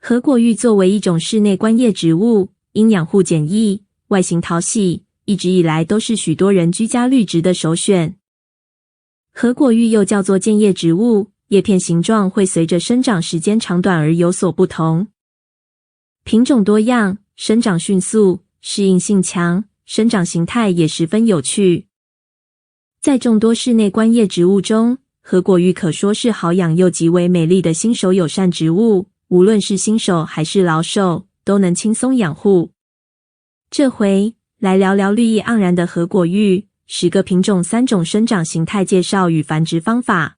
合果玉作为一种室内观叶植物，因养护简易、外形讨喜，一直以来都是许多人居家绿植的首选。合果玉又叫做间叶植物，叶片形状会随着生长时间长短而有所不同。品种多样，生长迅速，适应性强，生长形态也十分有趣。在众多室内观叶植物中，合果玉可说是好养又极为美丽的新手友善植物，无论是新手还是老手，都能轻松养护。这回来聊聊绿意盎然的合果玉，10个品种3种生长形态介绍与繁殖方法。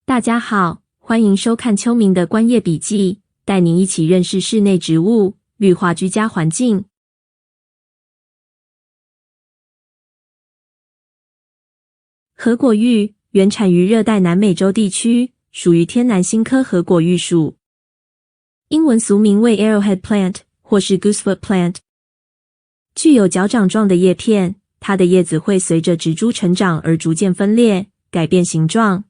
大家好，欢迎收看秋明的观叶笔记，带您一起认识室内植物，绿化居家环境。合果玉原产于热带南美洲地区，属于天南星科合果玉属，英文俗名为 Arrowhead Plant 或是 Goosefoot Plant。具有脚掌状的叶片，它的叶子会随着植株成长而逐渐分裂，改变形状。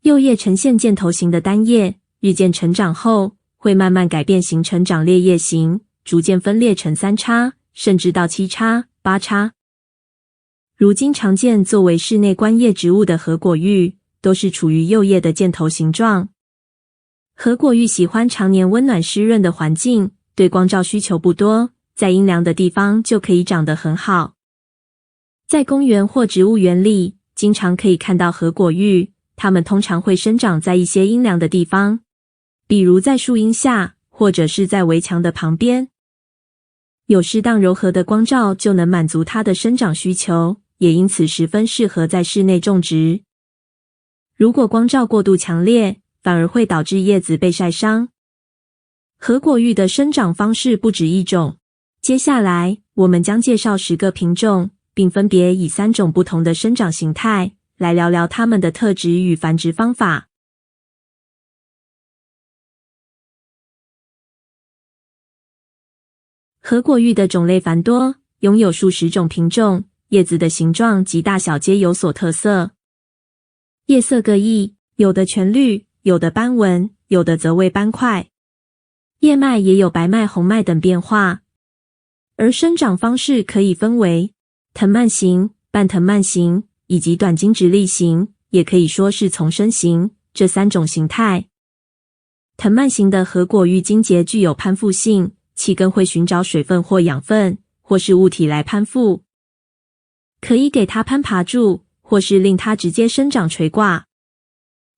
幼叶呈现箭头形的单叶，日渐成长后，会慢慢改变形成长裂叶形，逐渐分裂成3叉，甚至到7叉、8叉。如今常见作为室内观叶植物的合果玉，都是处于幼叶的箭头形状。合果玉喜欢常年温暖湿润的环境，对光照需求不多，在阴凉的地方就可以长得很好。在公园或植物园里，经常可以看到合果玉，它们通常会生长在一些阴凉的地方，比如在树荫下，或者是在围墙的旁边。有适当柔和的光照就能满足它的生长需求，也因此十分适合在室内种植。如果光照过度强烈，反而会导致叶子被晒伤。合果玉的生长方式不止一种，接下来我们将介绍10个品种，并分别以3种不同的生长形态来聊聊它们的特质与繁殖方法。合果玉的种类繁多，拥有数十种品种，叶子的形状及大小皆有所特色。叶色各异，有的全绿，有的斑纹，有的则为斑块。叶脉也有白脉、红脉等变化。而生长方式可以分为藤蔓型、半藤蔓型以及短茎直立型，也可以说是丛生型，这3种形态。藤蔓型的合果玉茎节具有攀附性，气根会寻找水分或养分，或是物体来攀附，可以给它攀爬住，或是令它直接生长垂挂。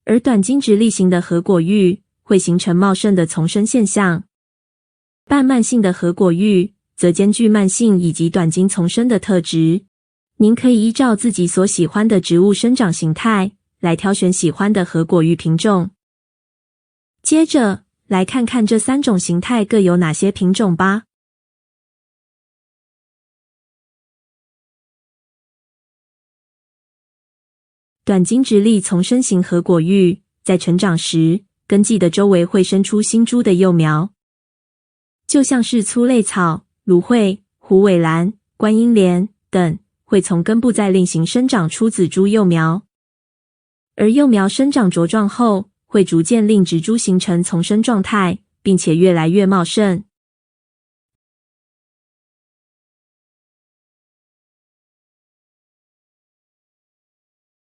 而短茎直立型的合果玉会形成茂盛的丛生现象。半蔓性的合果玉则兼具蔓性以及短茎丛生的特质。您可以依照自己所喜欢的植物生长形态来挑选喜欢的合果玉品种。接着来看看这3种形态各有哪些品种吧。短茎直立丛生型合果玉在成长时，根系的周围会生出新株的幼苗，就像是粗肋草、芦荟、虎尾兰、观音莲等，会从根部再另行生长出子株幼苗。而幼苗生长茁壮后，会逐渐令植株形成丛生状态，并且越来越茂盛。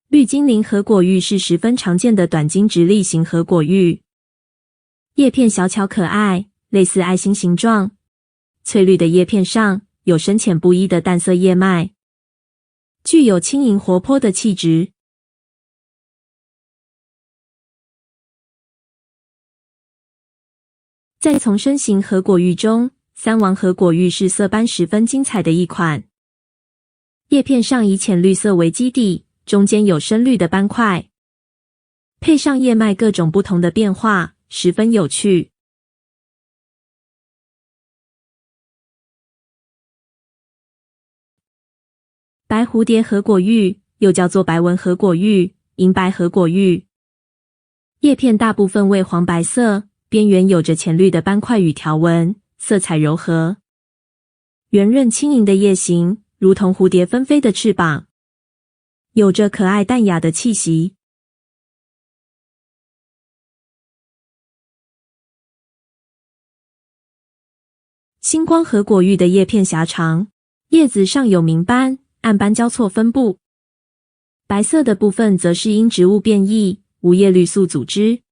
绿精灵合果玉是十分常见的短茎直立型合果玉，叶片小巧可爱，类似爱心形状，翠绿的叶片上有深浅不一的淡色叶脉，具有轻盈活泼的气质。在丛生型合果玉中，三王合果玉是色斑十分精彩的一款，叶片上以浅绿色为基底，中间有深绿的斑块，配上叶脉各种不同的变化，十分有趣。白蝴蝶合果玉又叫做白纹合果玉、银白合果玉，叶片大部分为黄白色，边缘有着浅绿的斑块与条纹，色彩柔和，圆润轻盈的叶形如同蝴蝶纷飞的翅膀，有着可爱淡雅的气息。星光合果玉的叶片狭长，叶子上有明斑、暗斑交错分布，白色的部分则是因植物变异，无叶绿素组织。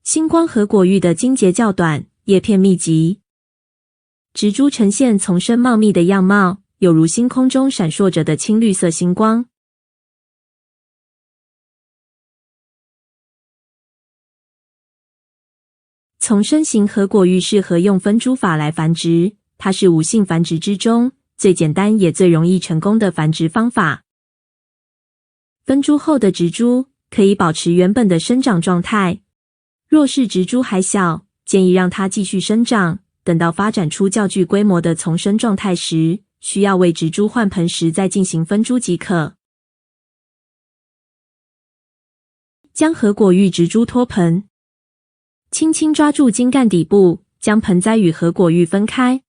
星光合果玉的茎节较短，叶片密集，植株呈现丛生茂密的样貌，有如星空中闪烁着的青绿色星光。丛生型合果玉适合用分株法来繁殖，它是无性繁殖之中最简单也最容易成功的繁殖方法。分株后的植株可以保持原本的生长状态，若是植株还小，建议让它继续生长，等到发展出较具规模的丛生状态时，需要为植株换盆时再进行分株即可。将合果玉植株脱盆，轻轻抓住茎干底部，将盆栽与合果玉分开。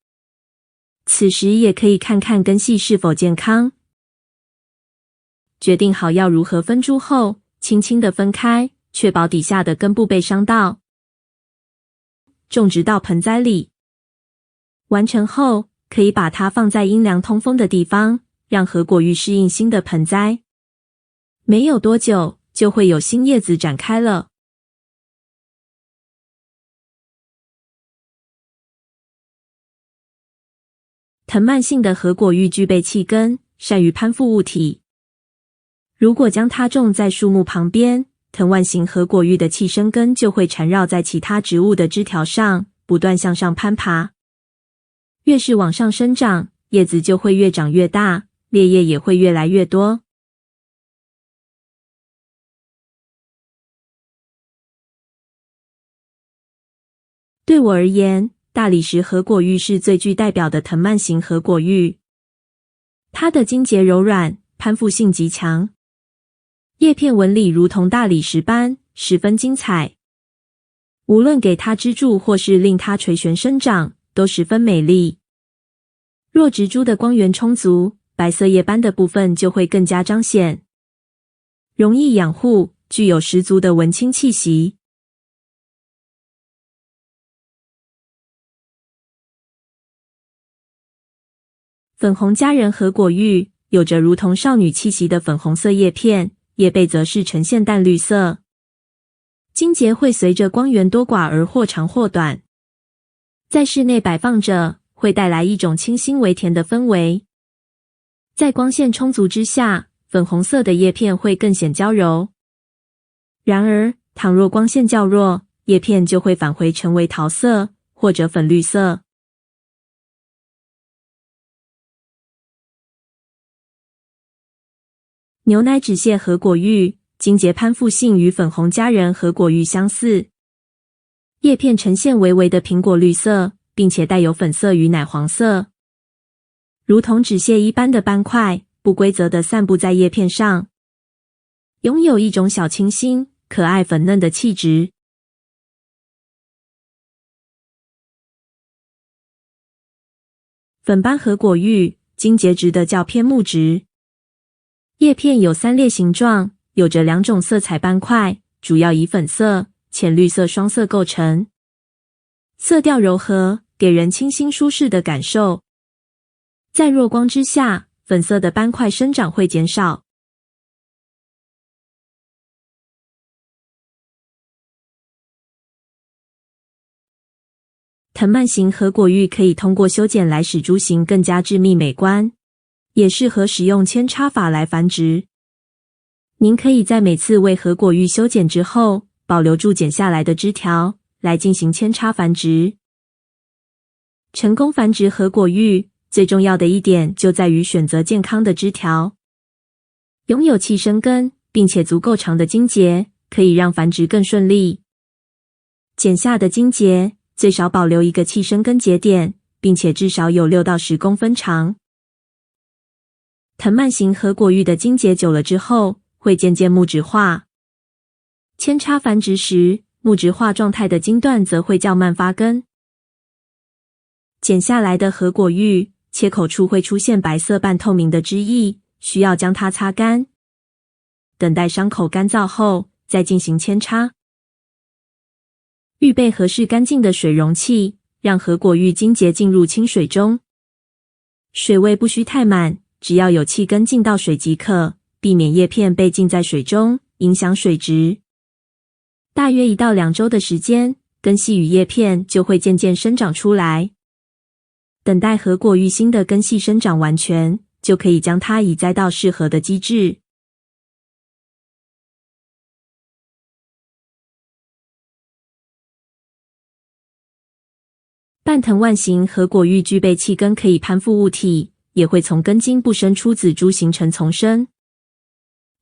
此时也可以看看根系是否健康。决定好要如何分株后，轻轻地分开，确保底下的根部被伤到。种植到盆栽里。完成后，可以把它放在阴凉通风的地方，让合果玉适应新的盆栽。没有多久，就会有新叶子展开了。藤蔓性的合果玉具备气根，善于攀附物体。如果将它种在树木旁边，藤蔓型合果玉的气生根就会缠绕在其他植物的枝条上，不断向上攀爬。越是往上生长，叶子就会越长越大，裂叶也会越来越多。对我而言，大理石合果玉是最具代表的藤蔓型合果玉。它的茎节柔软，攀附性极强，叶片纹理如同大理石般，十分精彩。无论给它支柱或是令它垂悬生长，都十分美丽。若植株的光源充足，白色叶斑的部分就会更加彰显。容易养护，具有十足的文青气息。粉红佳人合果玉有着如同少女气息的粉红色叶片，叶背则是呈现淡绿色。茎节会随着光源多寡而或长或短。在室内摆放着，会带来一种清新微甜的氛围。在光线充足之下，粉红色的叶片会更显娇柔。然而，倘若光线较弱，叶片就会返回成为桃色或者粉绿色。牛奶脂蟹合果玉茎节攀附性与粉红佳人合果玉相似，叶片呈现微微的苹果绿色，并且带有粉色与奶黄色，如同脂蟹一般的斑块，不规则地散布在叶片上，拥有一种小清新、可爱粉嫩的气质。粉斑合果玉茎节直得较偏木质，叶片有三列形状，有着两种色彩斑块，主要以粉色、浅绿色双色构成，色调柔和，给人清新舒适的感受。在弱光之下，粉色的斑块生长会减少。藤蔓型合果玉可以通过修剪来使株型更加致密美观，也适合使用扦插法来繁殖。您可以在每次为合果玉修剪之后，保留住剪下来的枝条，来进行扦插繁殖。成功繁殖合果玉，最重要的一点就在于选择健康的枝条，拥有气生根，并且足够长的茎节，可以让繁殖更顺利。剪下的茎节最少保留一个气生根节点，并且至少有6到10公分长。藤蔓型合果玉的茎节久了之后，会渐渐木质化。扦插繁殖时，木质化状态的茎段则会较慢发根。剪下来的合果玉，切口处会出现白色半透明的汁液，需要将它擦干。等待伤口干燥后，再进行扦插。预备合适干净的水容器，让核果玉经节进入清水中。水位不需太满，只要有气根进到水即可，避免叶片被浸在水中，影响水质。大约1到2周的时间，根系与叶片就会渐渐生长出来。等待核果玉新的根系生长完全，就可以将它移栽到适合的基质。半藤蔓型核果玉具备气根可以攀附物体，也会从根茎部生出子株形成丛生。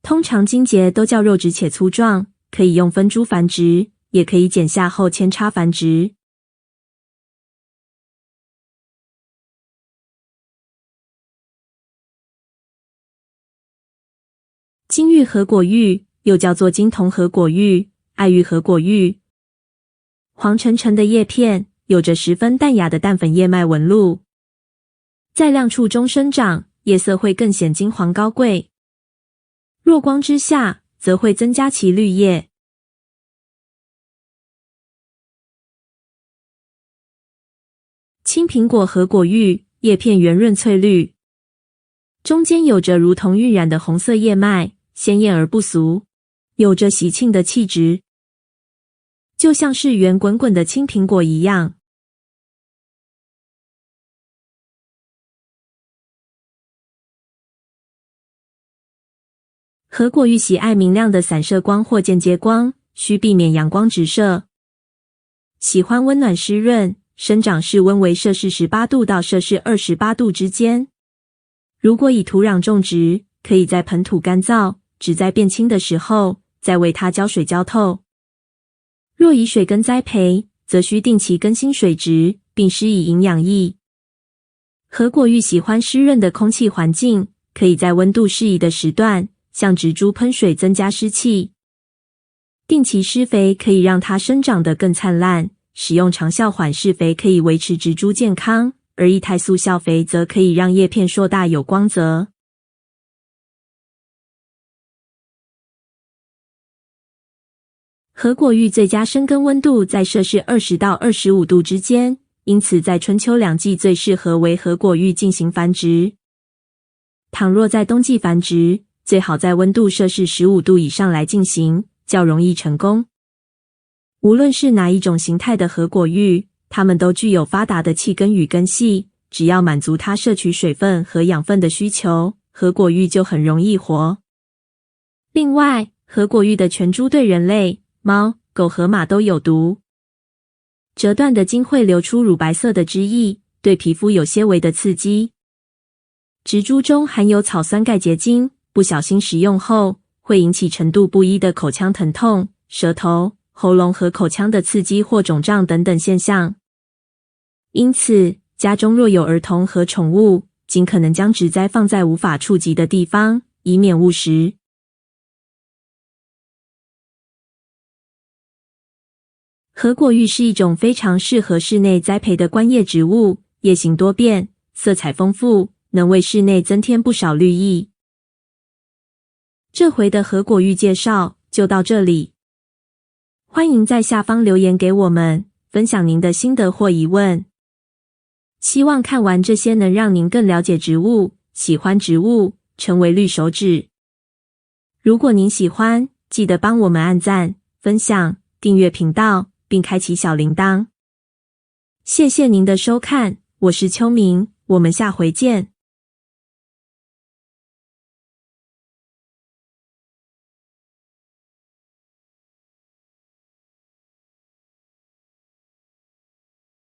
通常茎节都较肉质且粗壮，可以用分株繁殖，也可以剪下后扦插繁殖。金玉核果玉又叫做金铜核果玉、爱玉核果玉，黄澄澄的叶片，有着十分淡雅的淡粉叶脉纹路，在亮处中生长，叶色会更显金黄高贵。弱光之下，则会增加其绿叶。青苹果核果玉，叶片圆润翠绿，中间有着如同晕染的红色叶脉，鲜艳而不俗，有着喜庆的气质，就像是圆滚滚的青苹果一样。核果玉喜爱明亮的散射光或间接光，需避免阳光直射。喜欢温暖湿润，生长室温为摄氏18度到摄氏28度之间。如果以土壤种植，可以在盆土干燥、植栽变青的时候，再为它浇水浇透。若以水耕栽培，则需定期更新水质，并施以营养液。核果玉喜欢湿润的空气环境，可以在温度适宜的时段向植株喷水增加湿气。定期施肥可以让它生长得更灿烂，使用长效缓释肥可以维持植株健康，而液态速效肥则可以让叶片硕大有光泽。核果玉最佳生根温度在摄氏20到25度之间，因此在春秋两季最适合为核果玉进行繁殖。倘若在冬季繁殖，最好在温度摄氏15度以上来进行，较容易成功。无论是哪一种形态的核果玉，它们都具有发达的气根与根系，只要满足它摄取水分和养分的需求，核果玉就很容易活。另外，核果玉的全株对人类、猫、狗和马都有毒。折断的茎会流出乳白色的汁液，对皮肤有些微的刺激。植株中含有草酸钙结晶，不小心食用后，会引起程度不一的口腔疼痛、舌头、喉咙和口腔的刺激或肿胀等等现象。因此，家中若有儿童和宠物，尽可能将植栽放在无法触及的地方，以免误食。核果玉是一种非常适合室内栽培的观叶植物，叶形多变，色彩丰富，能为室内增添不少绿意。这回的核果玉介绍就到这里，欢迎在下方留言给我们，分享您的心得或疑问。希望看完这些能让您更了解植物，喜欢植物，成为绿手指。如果您喜欢，记得帮我们按赞、分享、订阅频道，并开启小铃铛。谢谢您的收看，我是秋明，我们下回见。